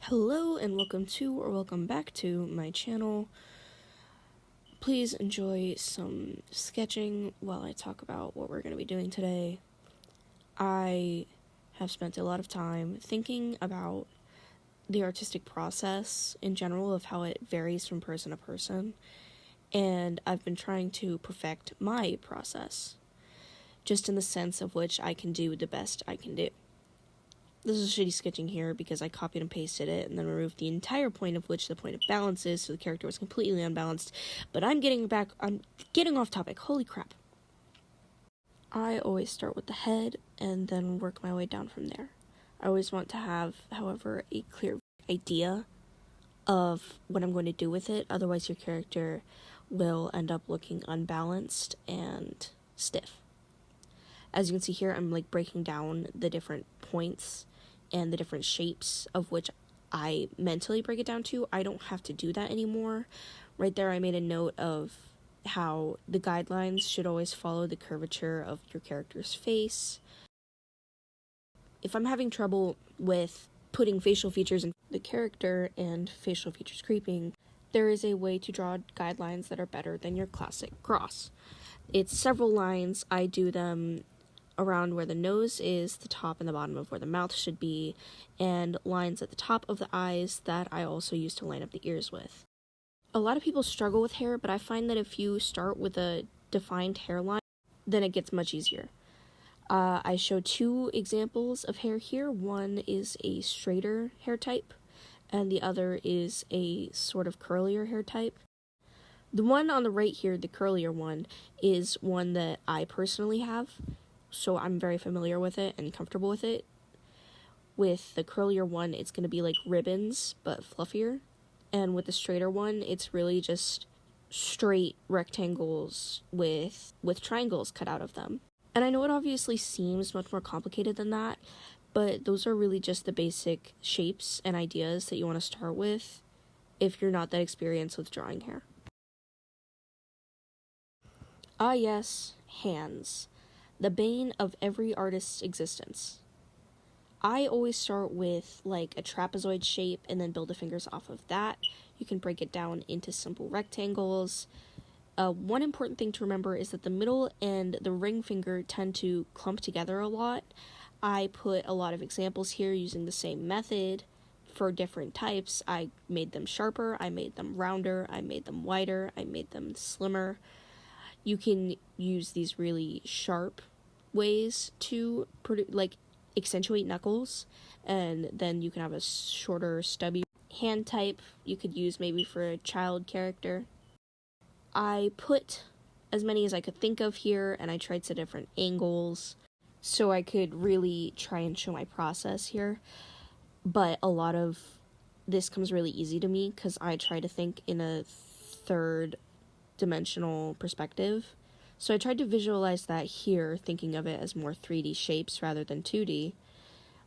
Hello and welcome back to my channel. Please enjoy some sketching while I talk about what we're going to be doing today. I have spent a lot of time thinking about the artistic process in general, of how it varies from person to person, and I've been trying to perfect my process, just in the sense of which I can do the best I can do. This is shitty sketching here because I copied and pasted it and then removed the entire point, of which the point of balance is, so the character was completely unbalanced. But I'm getting off topic. Holy crap. I always start with the head and then work my way down from there. I always want to have, however, a clear idea of what I'm going to do with it, otherwise your character will end up looking unbalanced and stiff. As you can see here, I'm breaking down the different points and the different shapes of which I mentally break it down to. I don't have to do that anymore. Right there, I made a note of how the guidelines should always follow the curvature of your character's face. If I'm having trouble with putting facial features in the character and facial features creeping, there is a way to draw guidelines that are better than your classic cross. It's several lines. I do them around where the nose is, the top and the bottom of where the mouth should be, and lines at the top of the eyes that I also use to line up the ears with. A lot of people struggle with hair, but I find that if you start with a defined hairline, then it gets much easier. I show two examples of hair here. One is a straighter hair type, and the other is a sort of curlier hair type. The one on the right here, the curlier one, is one that I personally have, so I'm very familiar with it and comfortable with it. With the curlier one, it's going to be like ribbons, but fluffier. And with the straighter one, it's really just straight rectangles with triangles cut out of them. And I know it obviously seems much more complicated than that, but those are really just the basic shapes and ideas that you want to start with if you're not that experienced with drawing hair. Ah yes, hands. The bane of every artist's existence. I always start with a trapezoid shape and then build the fingers off of that. You can break it down into simple rectangles. One important thing to remember is that the middle and the ring finger tend to clump together a lot. I put a lot of examples here using the same method for different types. I made them sharper, I made them rounder, I made them wider, I made them slimmer. You can use these really sharp ways to accentuate knuckles, and then you can have a shorter, stubby hand type you could use maybe for a child character. I put as many as I could think of here, and I tried some different angles so I could really try and show my process here. But a lot of this comes really easy to me because I try to think in a third dimensional perspective. So I tried to visualize that here, thinking of it as more 3D shapes rather than 2D,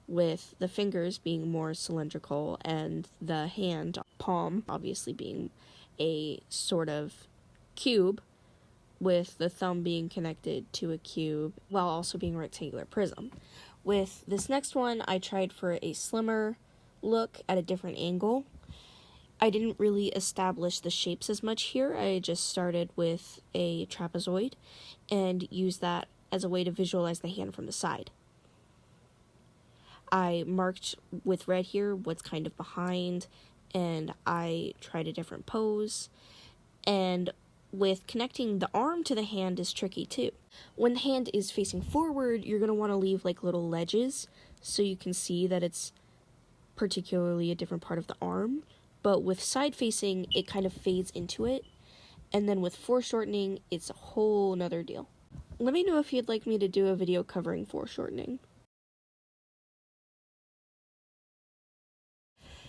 with the fingers being more cylindrical and the hand, palm, obviously being a sort of cube, with the thumb being connected to a cube while also being a rectangular prism. With this next one, I tried for a slimmer look at a different angle. I didn't really establish the shapes as much here. I just started with a trapezoid and used that as a way to visualize the hand from the side. I marked with red here what's kind of behind, and I tried a different pose. And with connecting the arm to the hand is tricky too. When the hand is facing forward, you're going to want to leave little ledges so you can see that it's particularly a different part of the arm. But with side facing, it kind of fades into it. And then with foreshortening, it's a whole nother deal. Let me know if you'd like me to do a video covering foreshortening.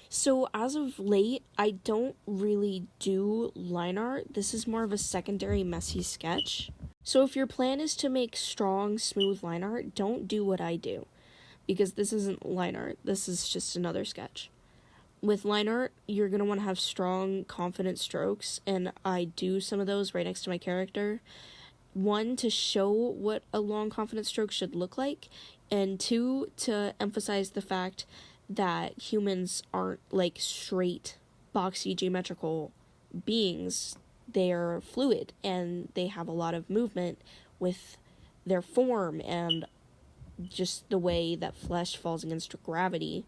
So as of late, I don't really do line art. This is more of a secondary messy sketch. So if your plan is to make strong, smooth line art, don't do what I do, because this isn't line art. This is just another sketch. With line art, you're going to want to have strong, confident strokes, and I do some of those right next to my character. One, to show what a long, confident stroke should look like, and two, to emphasize the fact that humans aren't like straight, boxy, geometrical beings. They're fluid and they have a lot of movement with their form and just the way that flesh falls against gravity.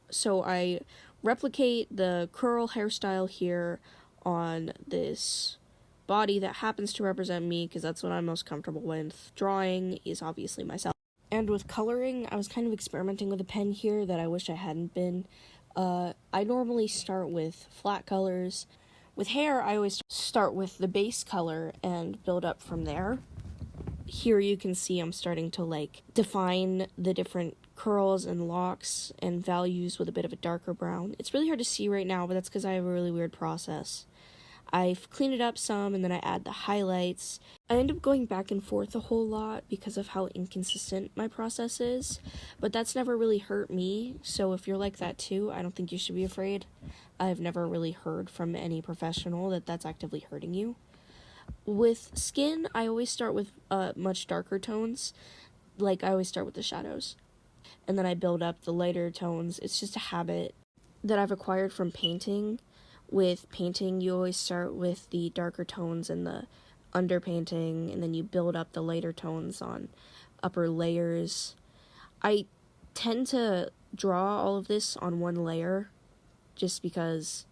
So I replicate the curl hairstyle here on this body that happens to represent me because that's what I'm most comfortable with. Drawing is obviously myself. And with coloring, I was kind of experimenting with a pen here that I wish I hadn't been. I normally start with flat colors. With hair, I always start with the base color and build up from there. Here you can see I'm starting to like define the different curls and locks and values with a bit of a darker brown. It's really hard to see right now, but that's because I have a really weird process. I've cleaned it up some and then I add the highlights. I end up going back and forth a whole lot because of how inconsistent my process is, but that's never really hurt me, so if you're like that too, I don't think you should be afraid. I've never really heard from any professional that that's actively hurting you. With skin, I always start with much darker tones, like I always start with the shadows, and then I build up the lighter tones. It's just a habit that I've acquired from painting. With painting, you always start with the darker tones and the underpainting, and then you build up the lighter tones on upper layers. I tend to draw all of this on one layer just because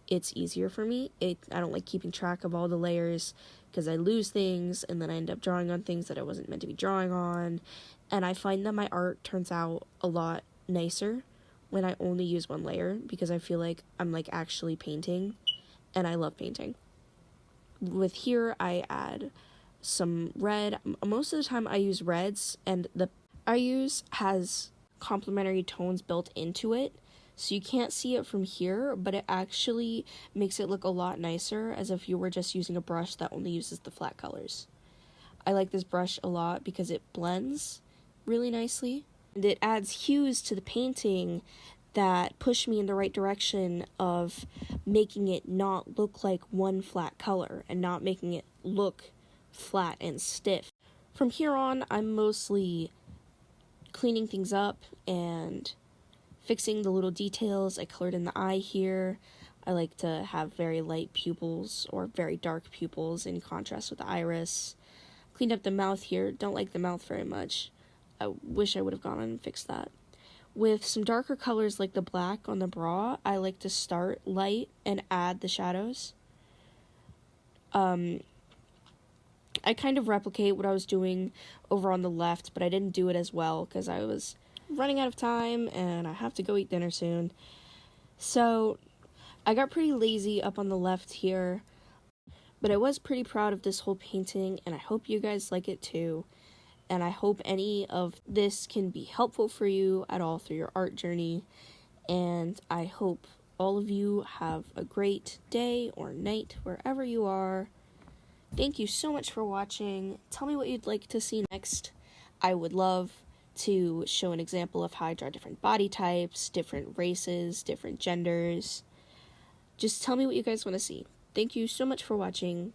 it's easier for me. I don't like keeping track of all the layers because I lose things and then I end up drawing on things that I wasn't meant to be drawing on, and I find that my art turns out a lot nicer when I only use one layer because I feel like I'm like actually painting, and I love painting. With here, I add some red. Most of the time I use reds, and the I use has complementary tones built into it, so you can't see it from here, but it actually makes it look a lot nicer as if you were just using a brush that only uses the flat colors. I like this brush a lot because it blends really nicely. And it adds hues to the painting that push me in the right direction of making it not look like one flat color and not making it look flat and stiff. From here on, I'm mostly cleaning things up and fixing the little details. I colored in the eye here. I like to have very light pupils or very dark pupils in contrast with the iris. Cleaned up the mouth here. Don't like the mouth very much. I wish I would have gone on and fixed that. With some darker colors like the black on the bra, I like to start light and add the shadows. I kind of replicate what I was doing over on the left, but I didn't do it as well because I was running out of time and I have to go eat dinner soon. So I got pretty lazy up on the left here, but I was pretty proud of this whole painting, and I hope you guys like it too. And I hope any of this can be helpful for you at all through your art journey. And I hope all of you have a great day or night wherever you are. Thank you so much for watching. Tell me what you'd like to see next. I would love to show an example of how I draw different body types, different races, different genders. Just tell me what you guys want to see. Thank you so much for watching.